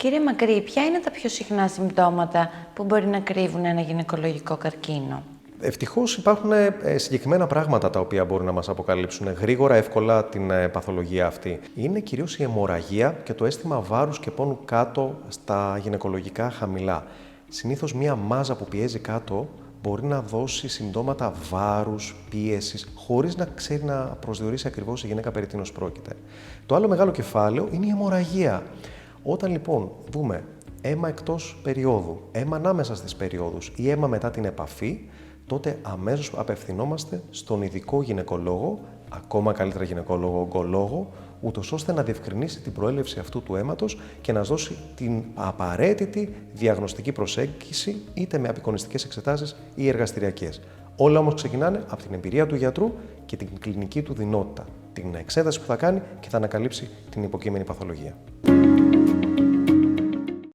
Κύριε Μακρύ, ποια είναι τα πιο συχνά συμπτώματα που μπορεί να κρύβουν ένα γυναικολογικό καρκίνο? Ευτυχώς υπάρχουν συγκεκριμένα πράγματα τα οποία μπορούν να μας αποκαλύψουν γρήγορα, εύκολα την παθολογία αυτή. Είναι κυρίως η αιμορραγία και το αίσθημα βάρους και πόνου κάτω στα γυναικολογικά χαμηλά. Συνήθως μία μάζα που πιέζει κάτω μπορεί να δώσει συμπτώματα βάρους, πίεσης, χωρίς να ξέρει να προσδιορίσει ακριβώς η γυναίκα περί τίνος πρόκειται. Το άλλο μεγάλο κεφάλαιο είναι η αιμορραγία. Όταν λοιπόν δούμε αίμα εκτός περίοδου, αίμα ανάμεσα στις περιόδους ή αίμα μετά την επαφή, τότε αμέσως απευθυνόμαστε στον ειδικό γυναικολόγο, ακόμα καλύτερα γυναικολόγο-ογκολόγο, ούτως ώστε να διευκρινίσει την προέλευση αυτού του αίματος και να δώσει την απαραίτητη διαγνωστική προσέγγιση, είτε με απεικονιστικές εξετάσεις ή εργαστηριακές. Όλα όμως ξεκινάνε από την εμπειρία του γιατρού και την κλινική του δεινότητα, την εξέταση που θα κάνει και θα ανακαλύψει την υποκείμενη παθολογία.